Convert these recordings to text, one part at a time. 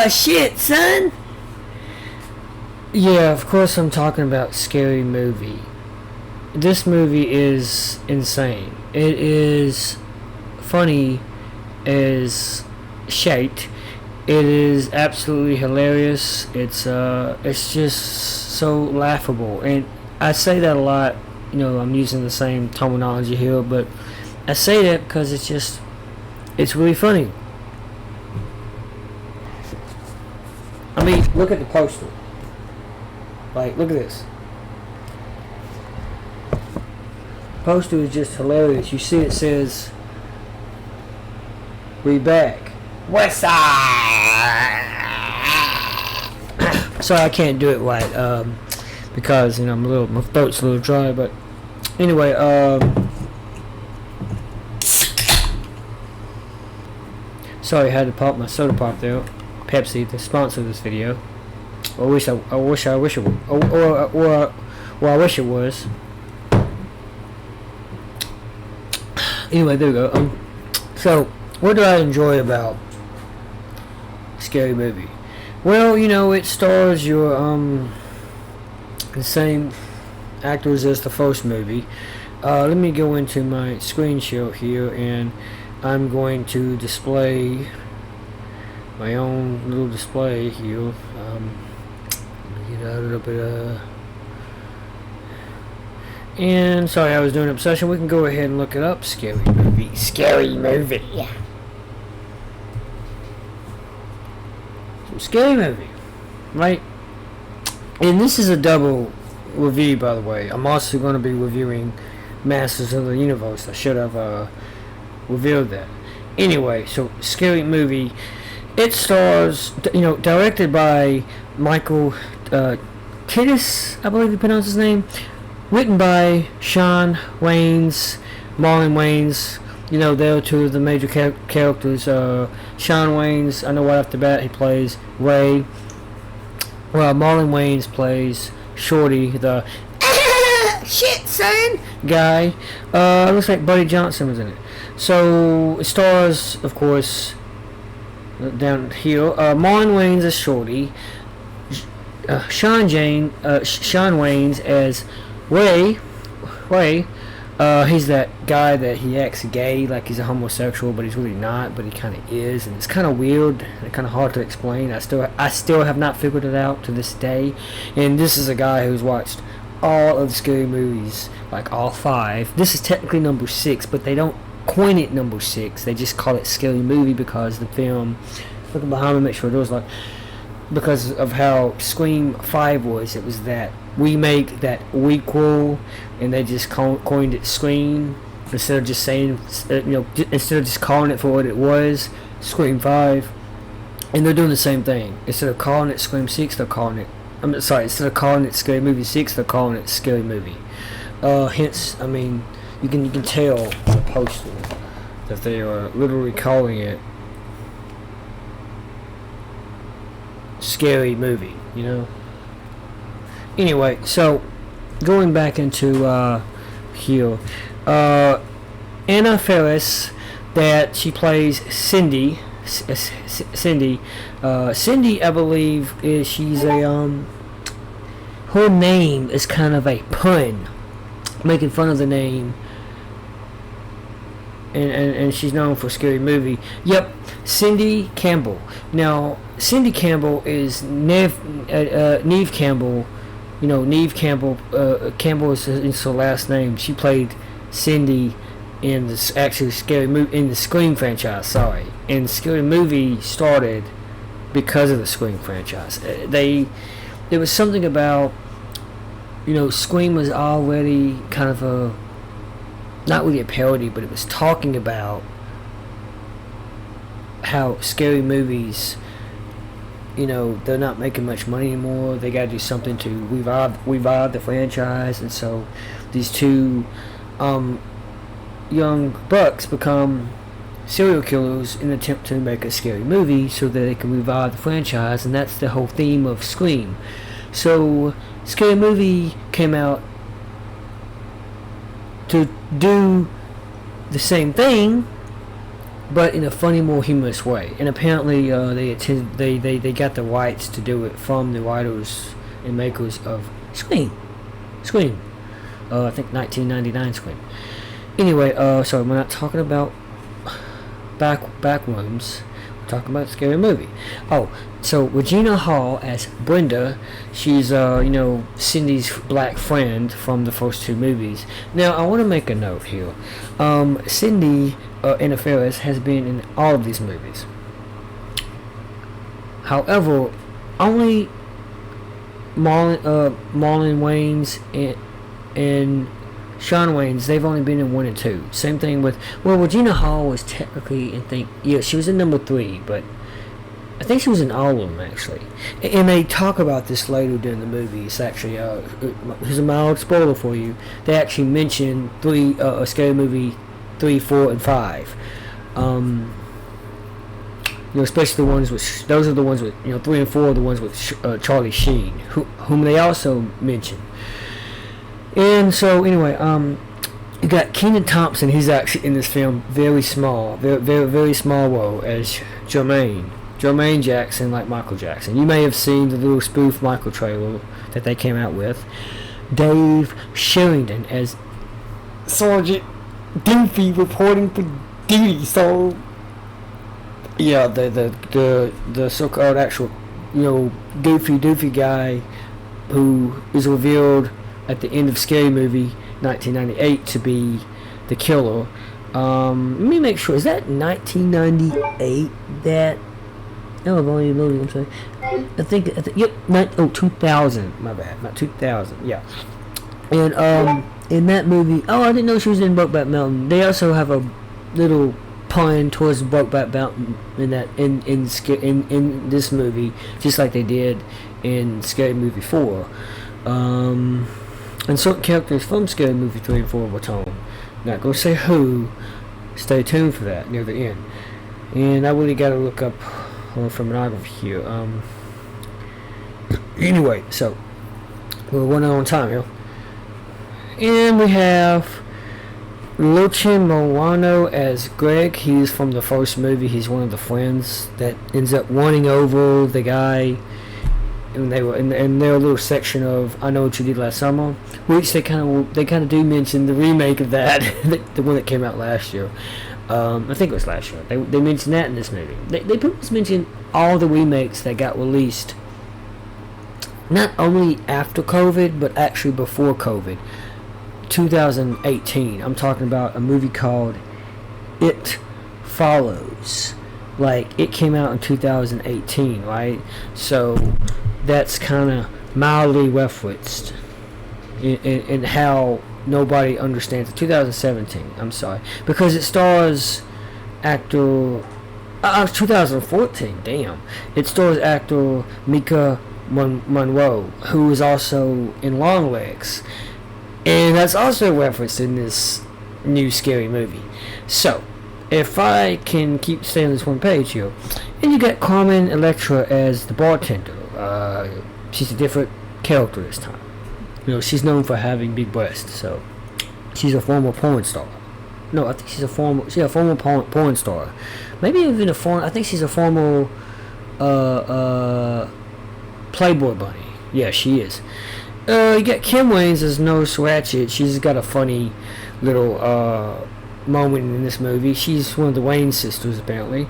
Shit, son. Yeah, of course I'm talking about Scary Movie. This movie is insane. It is funny as shite. It is absolutely hilarious. It's just so laughable, and I say that a lot. You know, I'm using the same terminology here, but I say that because it's really funny. I mean, look at the poster. Like, look at this. Poster is just hilarious. You see, it says, "We back." West Side. Sorry, I can't do it right. Because my throat's a little dry. But anyway, sorry, I had to pop my soda pop there. Pepsi, the sponsor of this video. I wish it was. I wish it was. Anyway, there we go. So, what do I enjoy about Scary Movie? Well, it stars your the same actors as the first movie. Let me go into my screen share here, and I'm going to display my own little display here. Let me get out a little bit and sorry, I was doing Obsession. We can go ahead and look it up. Scary Movie. Scary Movie. Yeah. So, Scary Movie. Right? And this is a double review, by the way. I'm also going to be reviewing Masters of the Universe. I should have revealed that. Anyway, so Scary Movie. It stars, directed by Michael Titus, I believe you pronounce his name. Written by Shawn Wayans, Marlon Wayans. They're two of the major characters. Shawn Wayans, I know right off the bat, he plays Ray. Well, Marlon Wayans plays Shorty, the shit son guy. Looks like Buddy Johnson was in it. So it stars, of course, down here. Marlon Wayans as Shorty. Shawn Wayans as Ray, he's that guy that he acts gay, like he's a homosexual, but he's really not, but he kind of is, and it's kind of weird and kind of hard to explain. I still have not figured it out to this day. And this is a guy who's watched all of the Scary Movies, like all 5. This is technically number 6, but they don't coin it number 6. They just call it Scary Movie because the film. Looking behind me, make sure it was like. Because of how Scream 5 was, it was that remake, that requel, and they just coined it Scream instead of just saying, instead of just calling it for what it was, Scream 5. And they're doing the same thing. Instead of calling it Scream 6, they're calling it. Instead of calling it Scary Movie 6, they're calling it Scary Movie. Hence, you can tell the poster that they are literally calling it Scary Movie, Anyway, so going back into here, Anna Faris, that she plays Cindy. Cindy, I believe, she's a her name is kind of a pun, making fun of the name. And she's known for Scary Movie. Yep, Cindy Campbell. Now, Cindy Campbell is Neve Campbell. Neve Campbell. Campbell is her last name. She played Cindy in this actually Scary Movie in the Scream franchise. Sorry, and Scary Movie started because of the Scream franchise. There was something about Scream was already kind of a. Not really a parody, but it was talking about how scary movies, they're not making much money anymore. They got to do something to revive the franchise, and so these two young bucks become serial killers in an attempt to make a scary movie so that they can revive the franchise, and that's the whole theme of Scream. So, Scary Movie came out to do the same thing, but in a funny, more humorous way. And apparently, they got the rights to do it from the writers and makers of Scream. I think 1999 Scream. Anyway, so we're not talking about back rooms. We're talking about a scary movie. Oh, so Regina Hall as Brenda, she's Cindy's black friend from the first two movies. Now I want to make a note here. Cindy Anna Faris has been in all of these movies. However, only Marlon Wayans and Shawn Wayans, they've only been in 1 and 2. Same thing with, Regina Hall was technically, she was in number 3, but I think she was in all of them, actually. And they talk about this later during the movie. It's actually, here's a mild spoiler for you. They actually mention a scary movie 3, 4, and 5. Especially the ones with, those are the ones with, 3 and 4 are the ones with Charlie Sheen, whom they also mention. And so, anyway, you got Kenan Thompson. He's actually in this film, very small role as Jermaine Jackson, like Michael Jackson. You may have seen the little spoof Michael trailer that they came out with. Dave Sheridan as Sergeant Doofy reporting for duty. So, yeah, the so-called actual, Doofy guy who is revealed at the end of Scary Movie 1998 to be the killer. Let me make sure. Is that 1998? That? Oh, I've only loading. I'm sorry. I think yep. 2000. My bad. Not 2000. Yeah. And in that movie, I didn't know she was in Brokeback Mountain. They also have a little pun towards Brokeback Mountain in that in this movie, just like they did in Scary Movie 4. And certain characters from Scary Movie 3 and 4 were told. Not gonna say who. Stay tuned for that near the end. And I really gotta look up filmography here. Anyway, so we're running on time here. And we have Lucien Moano as Greg. He's from the first movie. He's one of the friends that ends up running over the guy. And they were in their little section of I Know What You Did Last Summer, which they kind of do mention the remake of that, the one that came out last year. I think it was last year. They mentioned that in this movie. They pretty much mentioned all the remakes that got released, not only after COVID, but actually before COVID. 2018. I'm talking about a movie called It Follows. Like, it came out in 2018, right? So that's kind of mildly referenced in how nobody understands it. 2017, I'm sorry. Because it stars actor... 2014, damn. It stars actor Mika Monroe, who is also in Longlegs. And that's also referenced in this new Scary Movie. So, if I can keep staying on this one page here, and you got Carmen Electra as the bartender. She's a different character this time. She's known for having big breasts, so she's a former porn star. No, I think she's a former porn star. Maybe even I think she's a former Playboy bunny. Yeah, she is. You got Kim Wayans as Nurse Ratched. She's got a funny little moment in this movie. She's one of the Wayans sisters, apparently.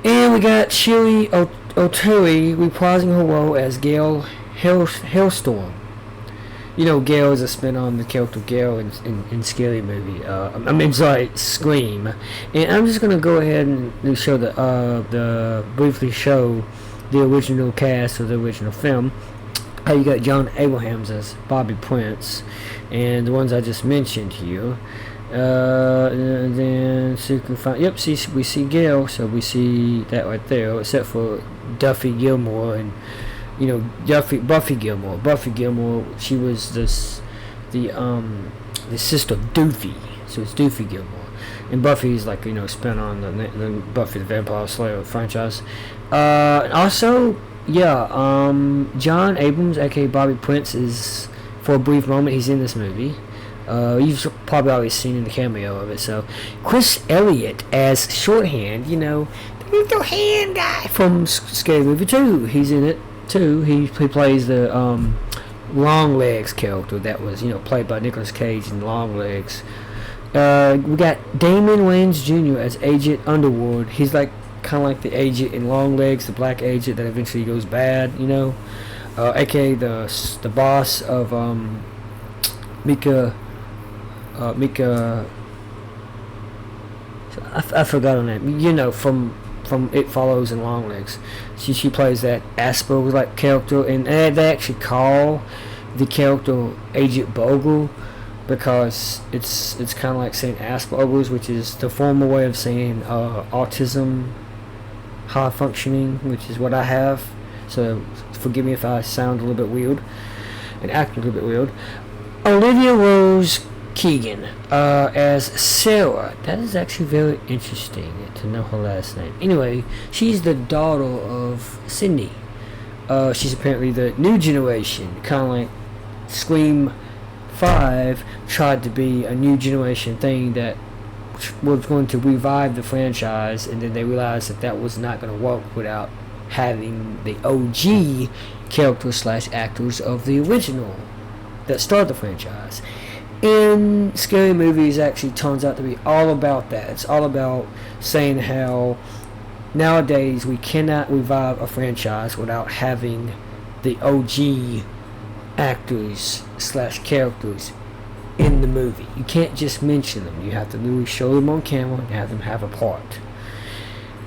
And we got Shiri Oteri reprising her role as Gail Hailstorm. Gail is a spin on the character Gail in Scary Movie. Scream. And I'm just gonna go ahead and show briefly show the original cast of the original film. You got John Abrahams as Bobby Prince, and the ones I just mentioned here. And then we see Gail, so we see that right there, except for Duffy Gilmore and Buffy Gilmore. Buffy Gilmore, she was the sister of Doofy, so it's Doofy Gilmore. And Buffy's spin on the Buffy the Vampire Slayer franchise. And also, John Abrams, aka Bobby Prince, is for a brief moment he's in this movie. You've probably always seen the cameo of it. So, Chris Elliott as Shorthand, you know, the little hand guy from Scary Movie 2. He's in it too. He plays the Longlegs character that was, you know, played by Nicolas Cage in Longlegs. We got Damon Wayans Jr. as Agent Underwood. He's like kind of like the agent in Longlegs, the black agent that eventually goes bad, you know, aka the boss of Mika. I forgot her name. You know, from It Follows and Longlegs. She plays that Asperger's like character, and they actually call the character Agent Bogle because it's kind of like saying Asperger's, which is the formal way of saying autism, high functioning, which is what I have. So forgive me if I sound a little bit weird and act a little bit weird. Olivia Rose Keegan as Sarah. That is actually very interesting to know her last name. Anyway, she's the daughter of Cindy. She's apparently the new generation, kind of like Scream 5 tried to be a new generation thing that was going to revive the franchise, and then they realized that was not going to work without having the OG characters / actors of the original that started the franchise. And Scary Movies actually turns out to be all about that. It's all about saying how nowadays we cannot revive a franchise without having the OG actors / characters in the movie. You can't just mention them. You have to really show them on camera and have them have a part.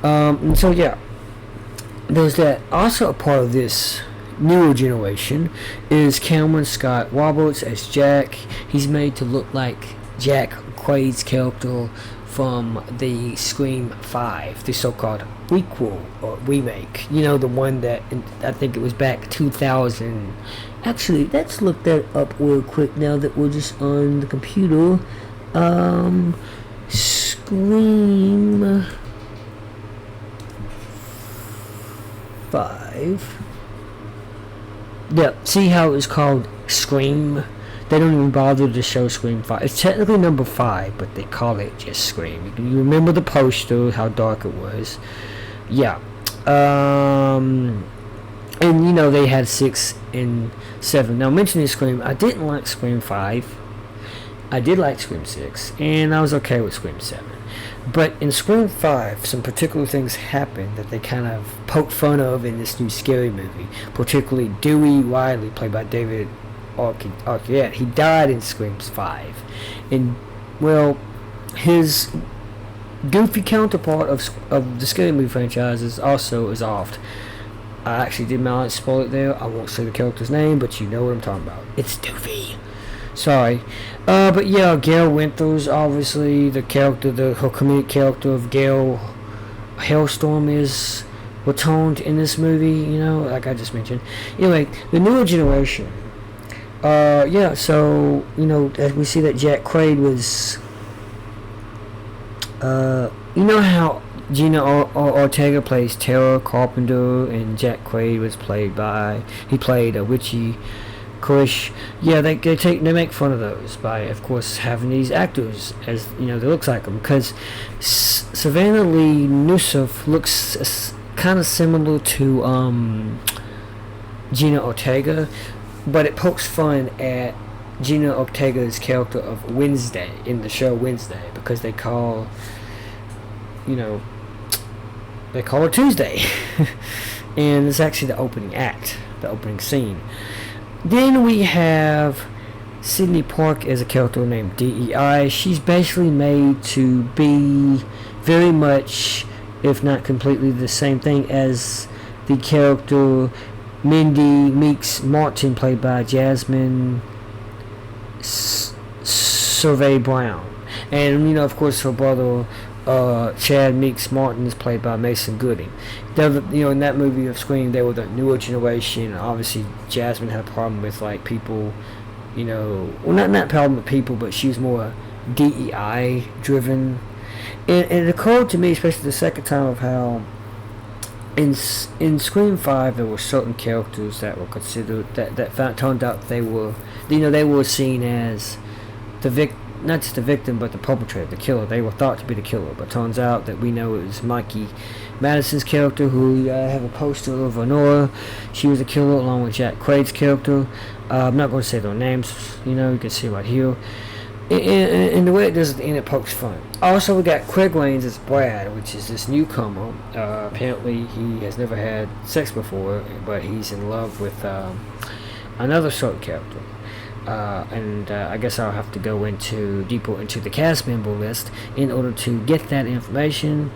And so yeah, there's that. Also a part of this newer generation is Cameron Scott Roberts as Jack. He's made to look like Jack Quaid's character from the Scream 5, the so-called prequel or remake. You know, the one that I think it was back 2000. Actually, let's look that up real quick now that we're just on the computer. Scream 5. Yeah, see how it was called Scream? They don't even bother to show Scream 5. It's technically number 5, but they call it just Scream. You remember the poster, how dark it was. Yeah. And, you know, they had 6 and 7. Now, mentioning Scream, I didn't like Scream 5. I did like Scream 6, and I was okay with Scream 7. But in Scream 5, some particular things happened that they kind of poked fun of in this new Scary Movie. Particularly Dewey Riley, played by David Arquette. He died in Scream 5. And, well, his goofy counterpart of the Scary Movie franchise is also off. I actually did not spoil it there. I won't say the character's name, but you know what I'm talking about. It's Doofy. Sorry. But yeah, Gail Winters, obviously, her comedic character of Gail Hailstorm is returned in this movie, you know, like I just mentioned. Anyway, the newer generation. Yeah, so, you know, as we see that Jack Quaid was, you know how Gina Ortega plays Tara Carpenter, and Jack Quaid was he played a Richie Kush. Yeah, they make fun of those by, of course, having these actors as, you know, that looks like them, because Savannah Lee Nusuf looks kind of similar to Gina Ortega, but it pokes fun at Gina Ortega's character of Wednesday in the show Wednesday, because they call her Tuesday. And it's actually the opening act, the opening scene. Then we have Sydney Park as a character named DEI. She's basically made to be very much, if not completely, the same thing as the character Mindy Meeks Martin, played by Jasmine Survey Brown. And, you know, of course, her brother Chad Meeks Martin is played by Mason Gooding. In that movie of Scream, they were the newer generation. Obviously, Jasmine had a problem with, like, people, you know, well, not problem with people, but she was more DEI driven. And it occurred to me, especially the second time, of how in Scream 5 there were certain characters that were considered that turned out they were, you know, they were seen as not just the victim, but the perpetrator, the killer. They were thought to be the killer, but turns out that we know it was Mikey Madison's character, who have a poster of Honora. She was the killer, along with Jack Quaid's character. I'm not going to say their names, you can see right here. And the way it does at the end, it pokes fun. Also, we got Craig Rains as Brad, which is this newcomer. Apparently, he has never had sex before, but he's in love with another short character. I guess I'll have to go deeper into the cast member list in order to get that information.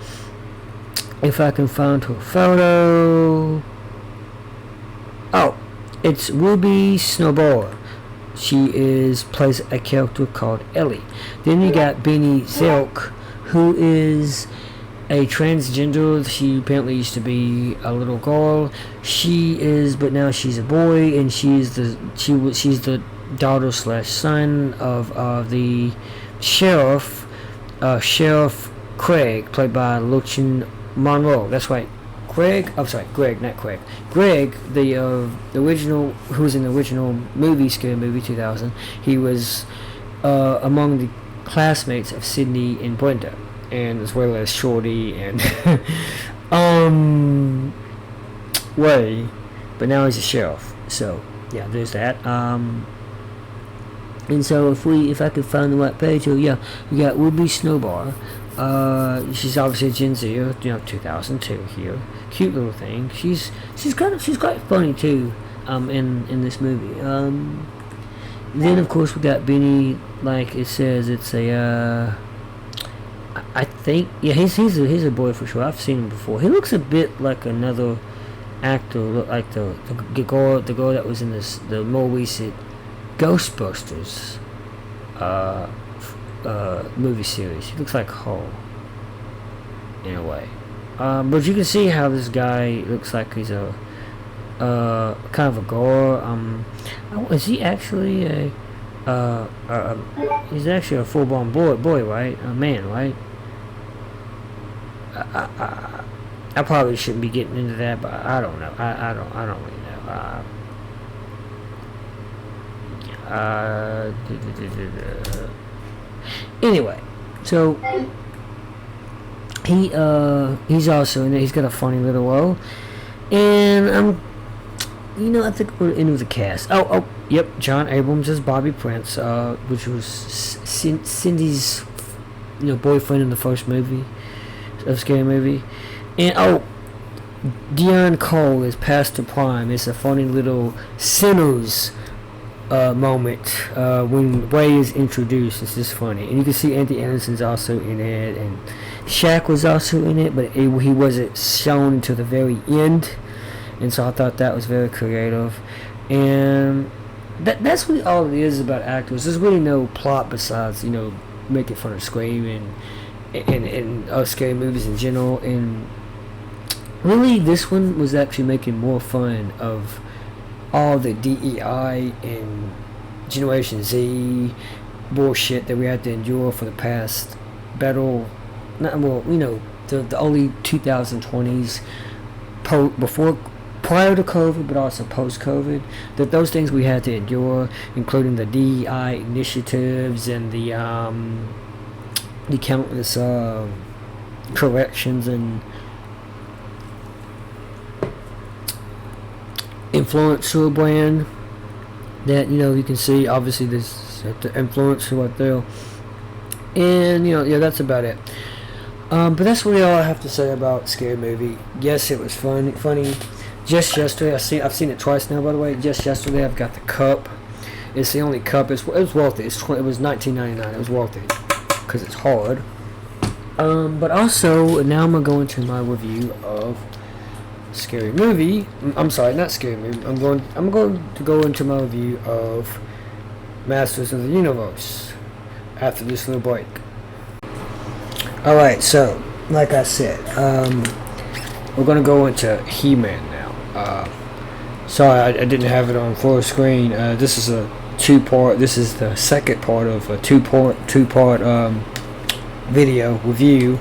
If I can find her photo. Oh, it's Ruby Snowball. She plays a character called Ellie. Then you got Beanie Zelk, who is a transgender. She apparently used to be a little girl. But now she's a boy, and she's the daughter / son of the sheriff, Sheriff Craig, played by Lucien Monroe. That's right, Greg, not Craig. Greg, the original, who was in the original movie, Scary Movie 2000. He was among the classmates of Sydney and Brenda, and as well as Shorty and Ray, but now he's a sheriff. So yeah, there's that. And so if I could find the right page, we got Ruby Snowbar. She's obviously a Gen Zer, 2002 here. Cute little thing. She's quite funny too. In this movie. Then of course we got Benny. Like it says, it's a. I think he's a boy for sure. I've seen him before. He looks a bit like another actor. Look like the girl that was in the more recent Ghostbusters movie series. He looks like her in a way, but you can see how this guy looks like he's a kind of a gore. Is he actually he's actually a full-blown boy, right? A man, right? I probably shouldn't be getting into that, but I don't know. I don't really know. Anyway, so he's also in it. He's got a funny little role, and I think we're in with the cast. Yep, John Abrams as Bobby Prince, which was Cindy's boyfriend in the first movie of Scary Movie, and Dion Cole is Pastor Prime. It's a funny little Sinners moment when Ray is introduced. It's just funny, and you can see Anthony Anderson's also in it, and Shaq was also in it, but he wasn't shown until the very end, and so I thought that was very creative. And that's really all it is about actors. There's really no plot besides making fun of Scream and scary movies in general. And really, this one was actually making more fun of all the DEI and Generation Z bullshit that we had to endure for the past the early 2020s, prior to COVID, but also post-COVID, that those things we had to endure, including the DEI initiatives and the countless corrections and influencer brand that you can see. Obviously this the influencer right there, and that's about it. But that's really all I have to say about Scary Movie. Yes, it was funny. Just yesterday, I've seen it twice now, by the way. Just yesterday, I've got the cup. It's the only cup. It was worth it. It was $19.99. It was worth it because it's hard. But also now I'm gonna go into my review of Scary Movie. I'm sorry, not Scary Movie. I'm going to go into my review of Masters of the Universe after this little break. All right, so like I said, we're gonna go into He-Man now. Sorry, I didn't have it on full screen. This is a two-part. This is the second part of a two-part video review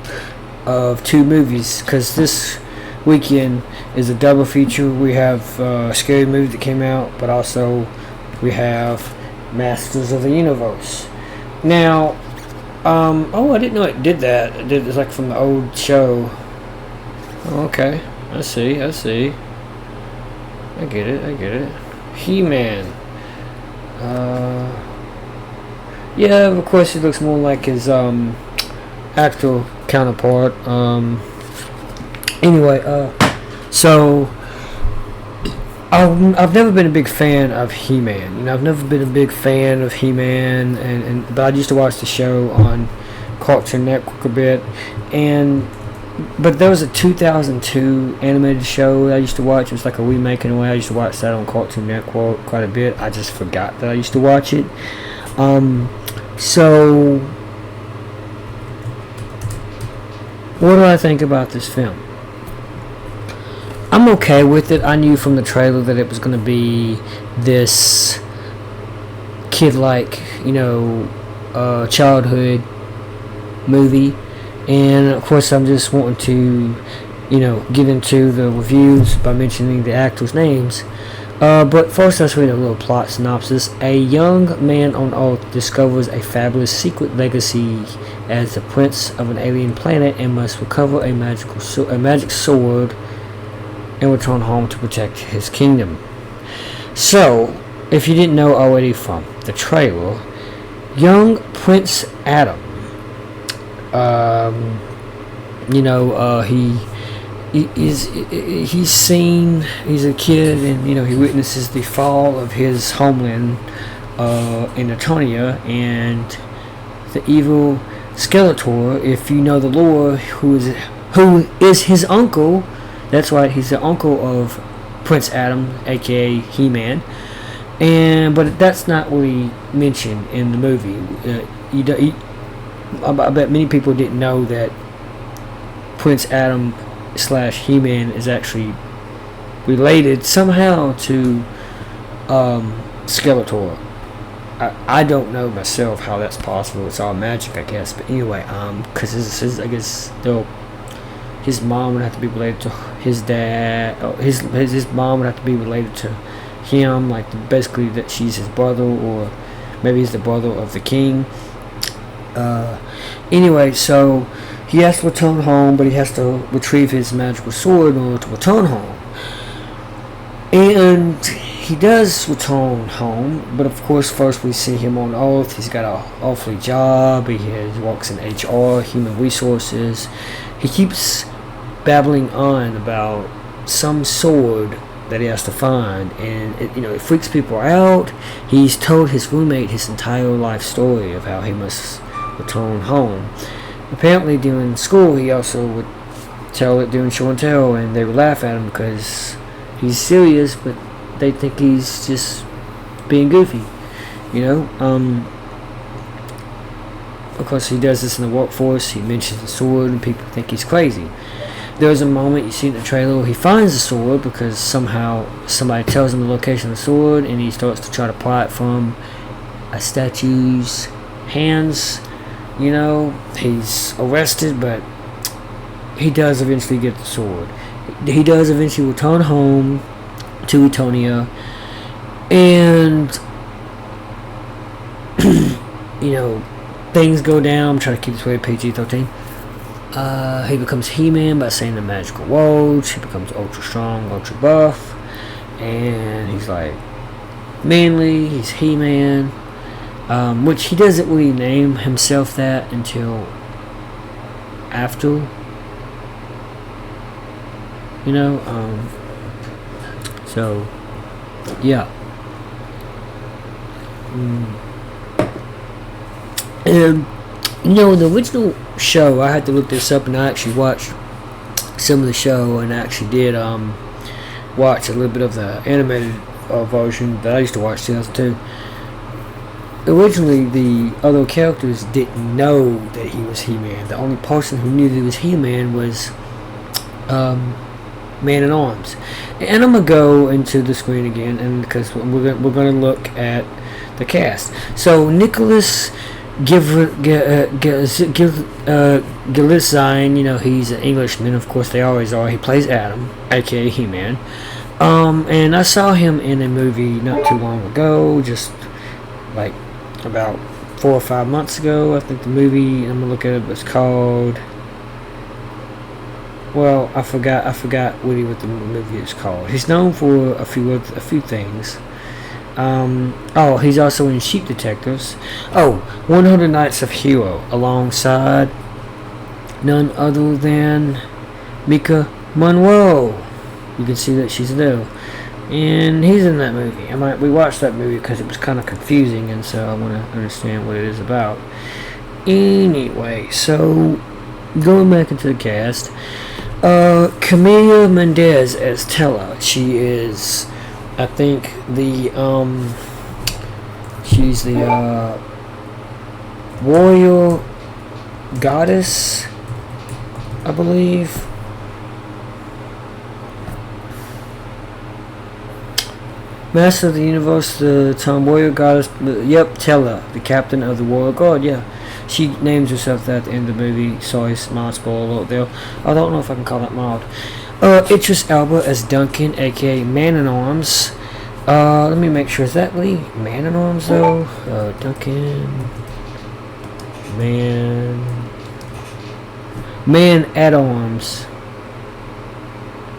of two movies, because this weekend is a double feature. We have a Scary Movie that came out, but also we have Masters of the Universe. Now, oh, I didn't know it did that. It's like from the old show. Oh, okay, I see. I get it. He-Man. Yeah, of course he looks more like his actual counterpart. Anyway, so I've never been a big fan of He-Man. You know, I've never been a big fan of He-Man, but I used to watch the show on Cartoon Network a bit, but there was a 2002 animated show that I used to watch. It was like a remake in a way. I used to watch that on Cartoon Network quite a bit. I just forgot that I used to watch it. So what do I think about this film? I'm okay with it. I knew from the trailer that it was going to be this kid-like, childhood movie. And, of course, I'm just wanting to, get into the reviews by mentioning the actors' names. But first, let's read a little plot synopsis. A young man on Earth discovers a fabulous secret legacy as the prince of an alien planet and must recover a magic sword and return home to protect his kingdom. So, if you didn't know already from the trailer, young Prince Adam, he's a kid, and he witnesses the fall of his homeland in Eternia, and the evil Skeletor, if you know the lore, who is his uncle. That's right, he's the uncle of Prince Adam, aka He-Man, but that's not really mentioned in the movie. I bet many people didn't know that Prince Adam / He-Man is actually related somehow to Skeletor. I don't know myself how that's possible. It's all magic, I guess. But anyway, because I guess his mom would have to be related to his dad. His mom would have to be related to him, like basically that she's his brother, or maybe he's the brother of the king. Anyway, so he has to return home, but he has to retrieve his magical sword in order to return home. And he does return home, but of course first we see him on Earth. He's got an awfully job. He works in HR, human resources. He keeps babbling on about some sword that he has to find, and it freaks people out. He's told his roommate his entire life story of how he must return home. Apparently during school he also would tell it during show and tell, and they would laugh at him because he's serious, but they think he's just being goofy, Of course, he does this in the workforce. He mentions the sword, and people think he's crazy. There's a moment you see in the trailer where he finds the sword because somehow somebody tells him the location of the sword, and he starts to try to pry it from a statue's hands. He's arrested, but he does eventually get the sword. He does eventually return home to Eternia, and things go down. I'm trying to keep this way PG-13. He becomes He-Man by saying the magical words. He becomes ultra strong, ultra buff, and he's like manly. He's He-Man, which he doesn't really name himself that until after. So yeah. And the original show, I had to look this up, and I actually watched some of the show, and I actually did watch a little bit of the animated version that I used to watch 2002. Originally, the other characters didn't know that he was He-Man. The only person who knew that he was He-Man was Man-at-Arms. And I'm gonna go into the screen again, and because we're gonna look at the cast. So Nicholas Galitzine, he's an Englishman. Of course, they always are. He plays Adam, aka He-Man. And I saw him in a movie not too long ago, just like about 4 or 5 months ago. I think the movie, I'm gonna look at it, was called, well, I forgot really what the movie is called. He's known for a few things. Oh, he's also in Sheep Detectives. Oh, 100 Nights of Hero, alongside none other than Mika Monroe. You can see that she's there, and he's in that movie. We watched that movie because it was kind of confusing, and so I want to understand what it is about. Anyway, so going back into the cast, Camila Mendes as Tella. She is, I think, she's the warrior goddess, I believe. Master of the Universe, the warrior goddess. Yep, Tella, the captain of the warrior god. Yeah, she names herself that at the end of the movie. Sorry, mild spoiler alert there. I don't know if I can call that mild. Idris Elba as Duncan, aka Man-at-Arms. Let me make sure. Is that really Man-at-Arms though? Duncan. Man-at-Arms.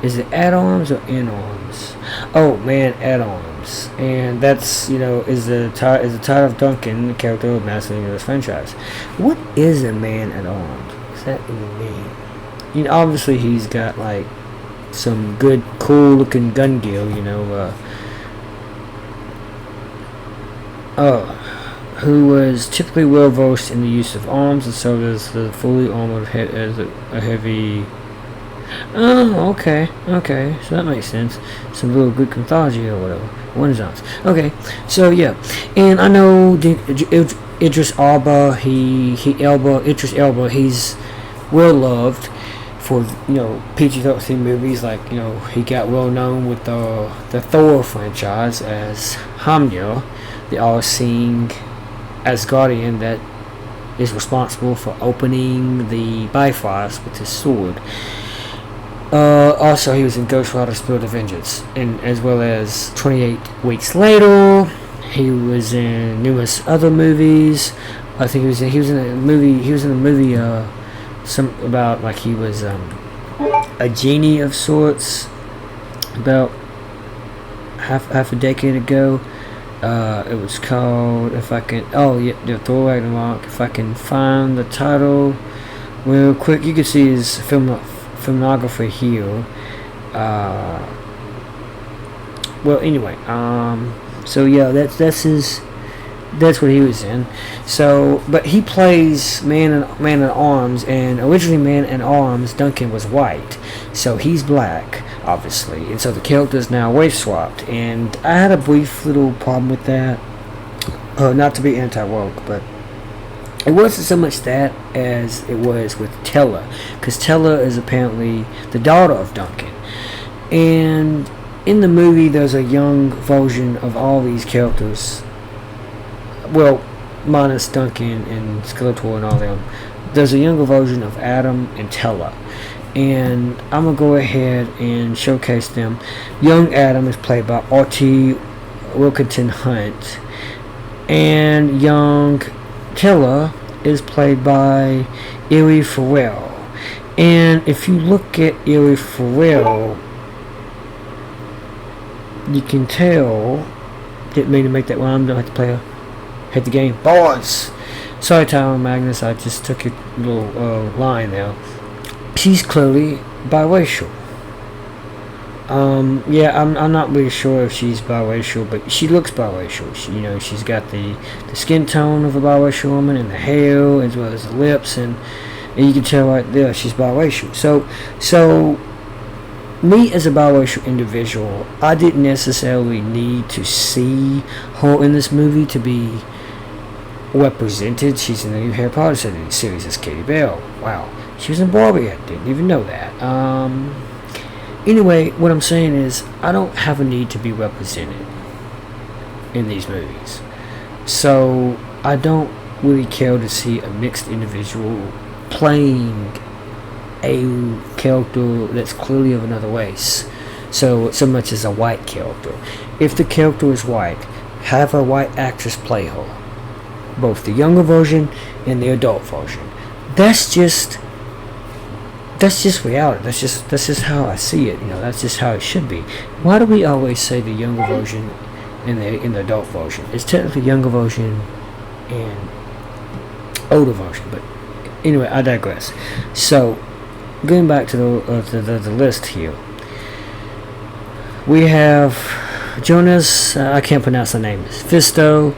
Is it at arms or in arms? Oh, Man-at-Arms, and that's, is the title of Duncan, the character of Master of the Universe franchise. What is a Man-at-Arms? What does that even mean? Obviously he's got like some good, cool-looking gun gear. Who was typically well versed in the use of arms, and so does the fully armored head as a heavy. Oh, okay, so that makes sense. Some real good mythology or whatever. Renaissance. Okay, so yeah, and I know Idris Elba. Idris Elba. He's well loved for PG-13 movies. Like he got well known with the Thor franchise as Hamner, the all-seeing Asgardian that is responsible for opening the Bifrost with his sword. Also, he was in Ghost Rider: Spirit of Vengeance, and as well as 28 Weeks Later. He was in numerous other movies. I think he was in a movie. Some about like he was a genie of sorts. About half a decade ago. It was called, if I can. Oh yeah, the Thor Ragnarok. If I can find the title real quick, you can see his filmography here. Well, anyway, so yeah, that's what he was in. So, but he plays Man-at-Arms, and originally Man-at-Arms Duncan was white, so he's black, obviously, and so the character is now race swapped. And I had a brief little problem with that. Not to be anti-woke, but it wasn't so much that as it was with Tella, because Tella is apparently the daughter of Duncan. And in the movie, there's a young version of all these characters. Well, minus Duncan and Skeletor and all them. There's a younger version of Adam and Tella. And I'm going to go ahead and showcase them. Young Adam is played by R.T. Wilkington Hunt. And young Tella is played by Erie Farrell. And if you look at Erie Farrell, you can tell. Didn't mean to make that rhyme. Don't have to play hit the game. Boys! Sorry, Tyler Magnus. I just took your little line there. She's clearly biracial. Yeah, I'm not really sure if she's biracial, but she looks biracial. She's got the skin tone of a biracial woman, and the hair, as well as the lips, and you can tell right there she's biracial. So me as a biracial individual, I didn't necessarily need to see her in this movie to be represented. She's in the new Harry Potter series as Katie Bell. Wow, she was in Barbie. I didn't even know that. Anyway, what I'm saying is, I don't have a need to be represented in these movies. So, I don't really care to see a mixed individual playing a character that's clearly of another race. So much as a white character. If the character is white, have a white actress play her. both the younger version and the adult version. That's just reality. That's just how I see it. That's just how it should be. Why do we always say the younger version and the adult version? It's technically younger version and older version, but anyway, I digress. So, going back to the list here, we have Jonas. I can't pronounce the name. Fisto,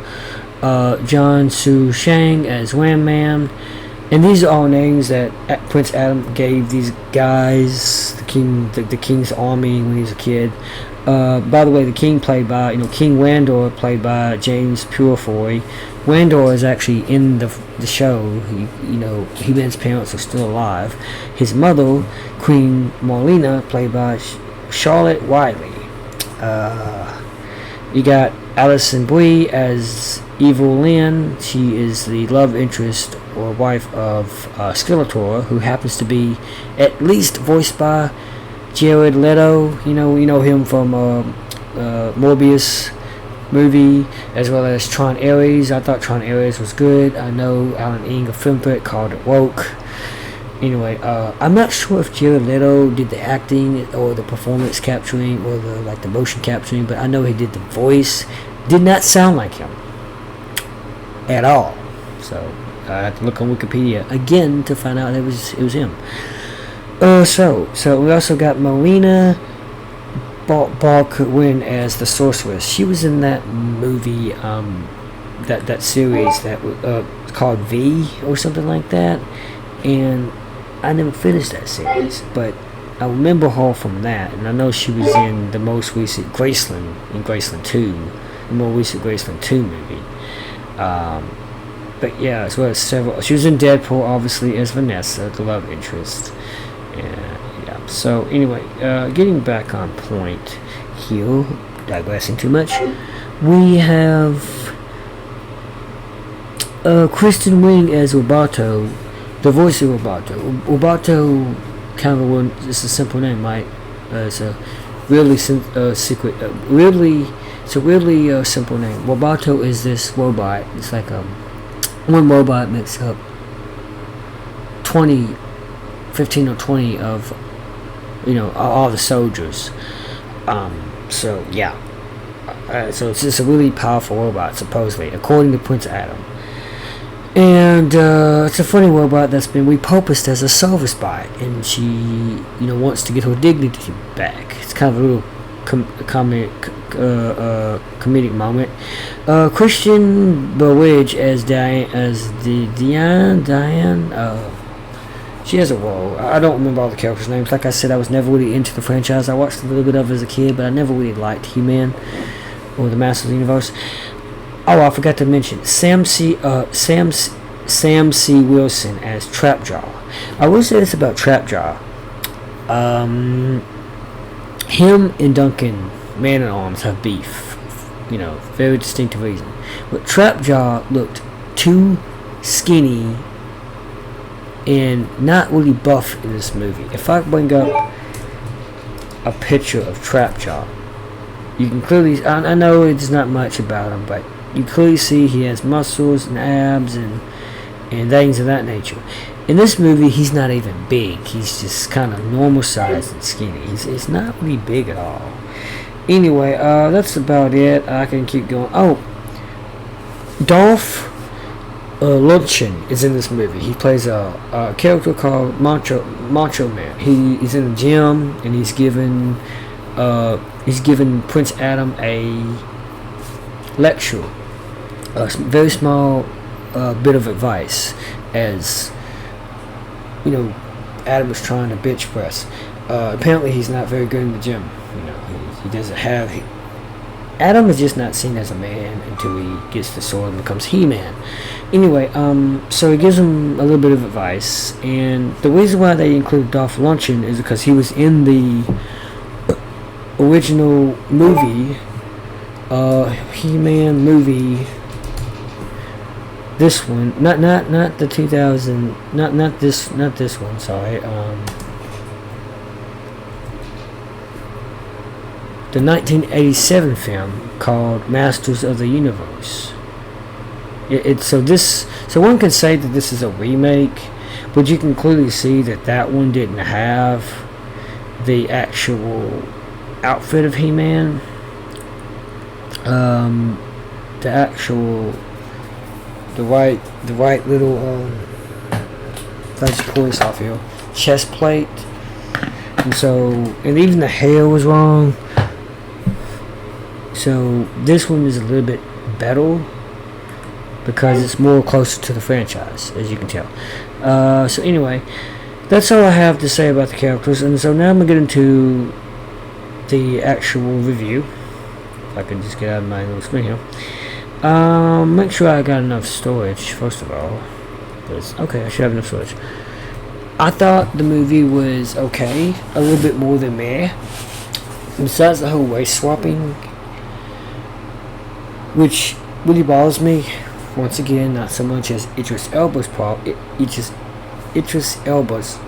John Su Shang as Wham Man. And these are all names that Prince Adam gave these guys, the king's army when he was a kid. By the way, the king played by, King Wandor, played by James Purefoy. Wandor is actually in the show. He-Man's parents are still alive. His mother, Queen Marlena, played by Charlotte Wiley. You got Alison Brie as Evil Lynn. She is the love interest or wife of Skeletor, who happens to be at least voiced by Jared Leto. You know him from Morbius movie, as well as Tron Ares. I thought Tron Ares was good. I know Alan Ing of Filmpit called it woke. Anyway, I'm not sure if Jared Leto did the acting or the performance capturing or the motion capturing, but I know he did the voice. Did not sound like him at all. So I had to look on Wikipedia again to find out it was him. So we also got Marlena Ball-Goodwin as the sorceress. She was in that movie, that series that was called V or something like that, and I never finished that series, but I remember her from that, and I know she was in the most recent Graceland, in Graceland 2, the more recent Graceland 2 movie. But yeah, as well as several. She was in Deadpool, obviously, as Vanessa, the love interest. Yeah. So anyway, getting back on point here, digressing too much. We have Kristen Wiig as Roboto, the voice of Roboto. Roboto, kind of it's a simple name, right? It's a really simple name. Roboto is this robot. It's like one robot makes up 15 or 20 of all the soldiers. So yeah. So it's just a really powerful robot, supposedly, according to Prince Adam. And it's a funny robot that's been repurposed as a service bot, and she wants to get her dignity back. It's kind of a little comedic moment. Christian Burridge as Diane. She has a role. I don't remember all the characters' names. Like I said, I was never really into the franchise. I watched a little bit of it as a kid, but I never really liked He-Man or the Masters of the Universe. Oh, I forgot to mention Sam C. Wilson as Trapjaw. I will say this about Trapjaw. Him and Duncan Man-at-Arms have beef. Very distinctive reason. But Trapjaw looked too skinny and not really buff in this movie. If I bring up a picture of Trapjaw, you can clearly, I know it's not much about him, but you clearly see he has muscles and abs and things of that nature. In this movie, he's not even big. He's just kind of normal sized and skinny. He's not really big at all. Anyway, that's about it. I can keep going. Oh, Dolph Lundgren is in this movie. He plays a character called Macho Man. He's in the gym, and he's given Prince Adam a lecture, a very small bit of advice, as Adam was trying to bench press. Apparently he's not very good in the gym. He doesn't have. Adam is just not seen as a man until he gets the sword and becomes He-Man. Anyway, so he gives him a little bit of advice, and the reason why they include Dolph Lundgren is because he was in the original movie, He-Man movie. This one, not the 2000, not this one. Sorry, the 1987 film called Masters of the Universe. So one can say that this is a remake, but you can clearly see that that one didn't have the actual outfit of He-Man. The actual the right little let's pull this off here, chest plate, and even the hair was wrong. So this one is a little bit better because it's more closer to the franchise, as you can tell. So anyway, that's all I have to say about the characters, and so now I'm gonna get into the actual review. If I can just get out of my little screen here. Make sure I got enough storage first of all. Okay, I should have enough storage. I thought the movie was okay, a little bit more than meh. Besides the whole race swapping, which really bothers me. Once again, not so much as Idris Elba's Idris Elba's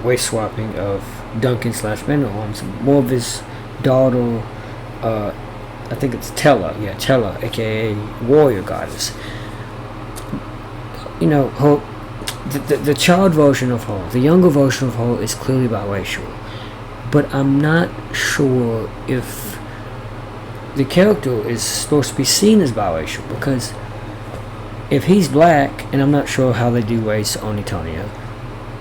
race swapping of Duncan / Man at Arms. More of his daughter, I think it's Tella, aka Warrior Goddess. Her, the child version of her, the younger version of her, is clearly biracial, but I'm not sure if the character is supposed to be seen as biracial, because if he's black, and I'm not sure how they do race on Eternia,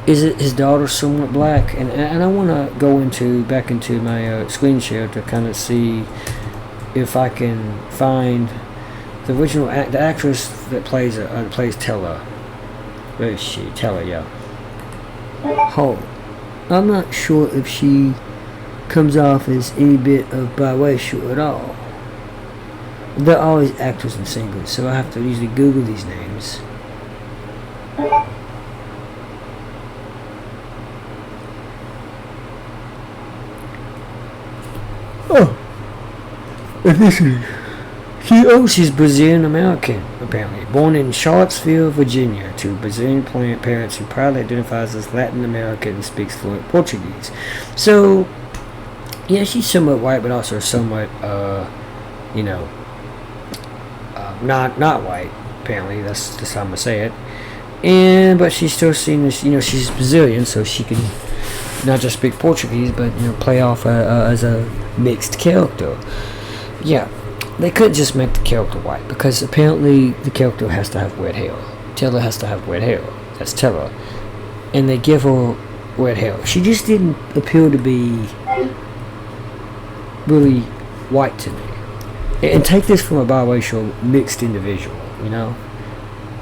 is it his daughter somewhat black? And I want to go back into my screen share to kind of see if I can find the original the actress that plays Tella. Where is she? Tella, yeah. Oh, I'm not sure if she comes off as any bit of biracial at all. They're always actors and singers, so I have to usually Google these names. Oh, ethnicity. She's Brazilian American, apparently. Born in Charlottesville, Virginia, to Brazilian parents who proudly identifies as Latin American and speaks fluent Portuguese. So, yeah, she's somewhat white, but also somewhat, not white. Apparently, that's how I'm gonna say it. But she's still seen as, she's Brazilian, so she can not just speak Portuguese, but play off as a mixed character. Yeah. They could just make the character white, because apparently the character has to have red hair. Tella has to have red hair. That's Tella. And they give her red hair. She just didn't appear to be really white to me. And take this from a biracial mixed individual,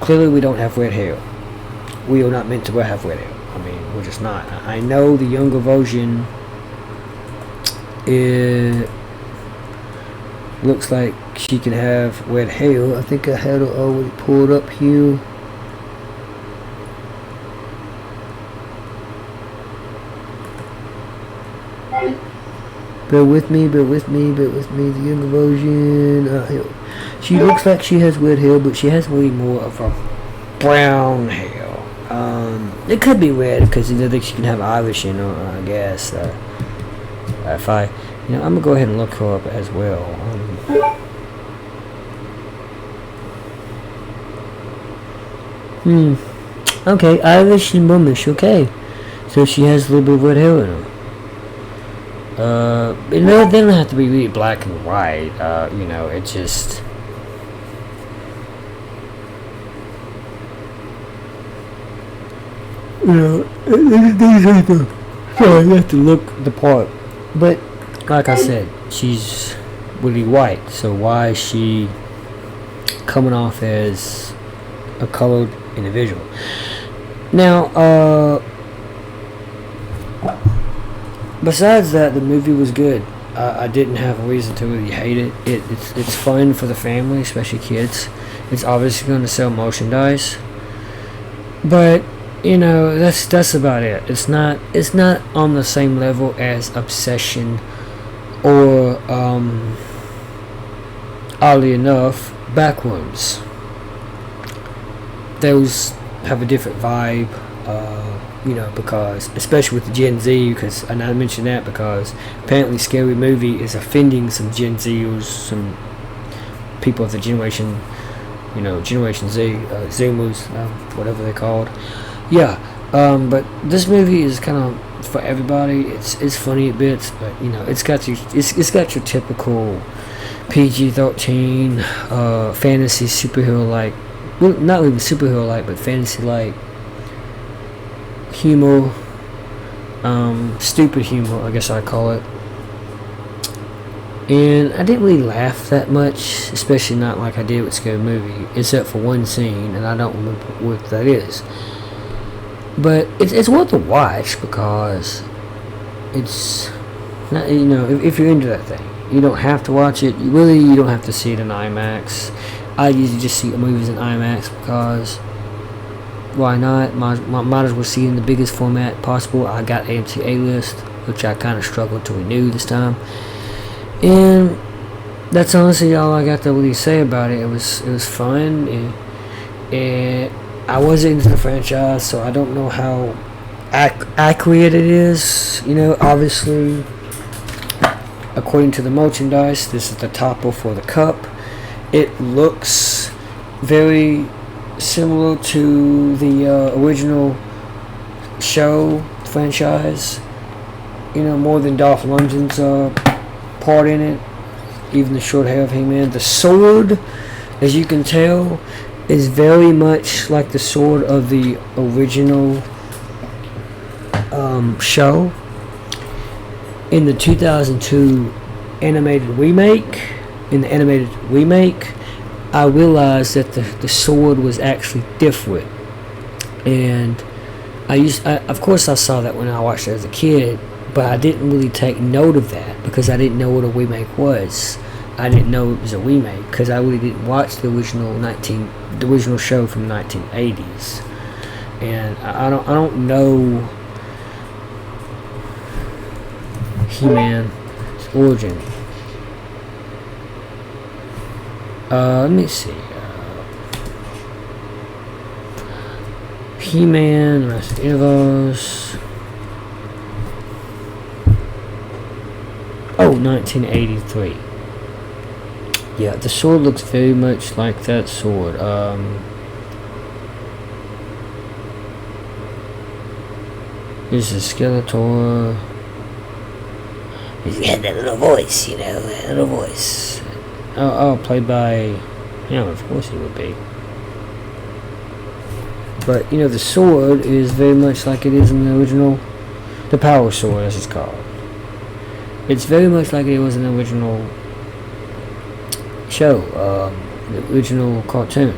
Clearly we don't have red hair. We are not meant to have red hair. I mean, we're just not. I know the younger version looks like she can have red hair. I think I had her already pulled up here. Bear with me. The younger version. She looks like she has red hair, but she has way more of a brown hair. It could be red because I think she can have Irish in her, I guess. If I'm gonna go ahead and look her up as well. Okay, Irish and Burmish. Okay, so she has a little bit of red hair in her. They don't have to be really black and white. It just. These are the. So you have to look the part. But, like I said, she's really white. So why is she coming off as a colored individual? Now, besides that, the movie was good. I didn't have a reason to really hate it. It's fun for the family, especially kids. It's obviously going to sell merchandise. But that's about it. It's not on the same level as Obsession or oddly enough, Backrooms. Those have a different vibe, because especially with the Gen Z, and I mentioned that because apparently Scary Movie is offending some Gen Zers, some people of the generation Generation Z, Zoomers, whatever they're called. Yeah, but this movie is kind of for everybody. It's funny at bits, but it's got your typical PG-13 fantasy superhero like, well, not even superhero like, but fantasy like humor, stupid humor, I guess I'd call it. And I didn't really laugh that much, especially not like I did with Scary Movie, except for one scene, and I don't remember what that is. But it's worth a watch because it's not, if you're into that thing, you don't have to watch it. You don't have to see it in IMAX. I usually just see movies in IMAX because why not? Might as well see it in the biggest format possible. I got AMC A-List, which I kind of struggled to renew this time. And that's honestly all I got to really say about it. It was fun, and I wasn't into the franchise, so I don't know how accurate it is. Obviously, according to the merchandise, this is the topper for the cup. It looks very similar to the original show franchise. More than Dolph Lundgren's part in it, even the short hair of He-Man. The sword, as you can tell, is very much like the sword of the original show. In the 2002 animated remake, I realized that the sword was actually different, and of course I saw that when I watched it as a kid, but I didn't really take note of that because I didn't know what a remake was. I didn't know it was a remake because I really didn't watch the original show from the 1980s, and I don't know He-Man's origin. Let me see. He-Man, Master Universe. 1983. Yeah, the sword looks very much like that sword. Here's the Skeletor. He had that little voice, that little voice. Oh, played by, of course he would be. But, the sword is very much like it is in the original, the Power Sword, as it's called. It's very much like it was in the original show, the original cartoon.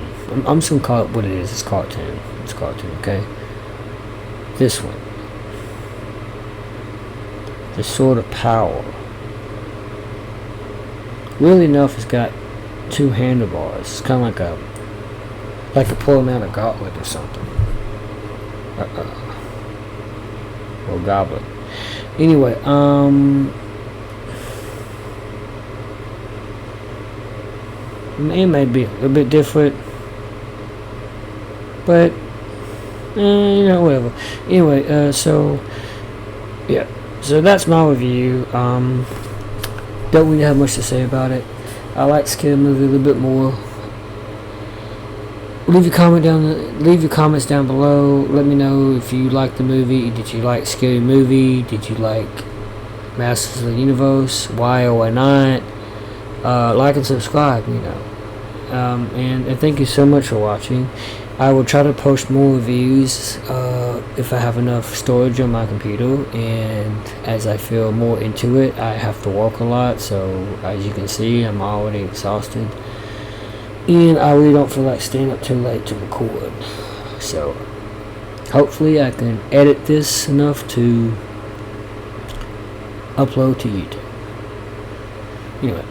I'm just going to call it what it is. It's cartoon. It's cartoon, okay? This one. The Sword of Power. Weirdly enough, it's got two handlebars. It's kind of like a pulling out a gauntlet or something. Or goblet. Anyway, it may be a little bit different, but whatever. Anyway, so that's my review. Don't really have much to say about it. I like Scary Movie a little bit more. Leave your comments down below. Let me know if you liked the movie. Did you like Scary Movie? Did you like Masters of the Universe? Why or why not? Like and subscribe, and thank you so much for watching. I will try to post more reviews if I have enough storage on my computer, and as I feel more into it, I have to work a lot, so as you can see, I'm already exhausted, and I really don't feel like staying up too late to record. So hopefully I can edit this enough to upload to YouTube. Anyway,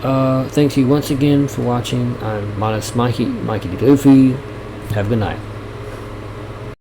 thanks you once again for watching. I'm Modest Mikey the Goofy. Have a good night.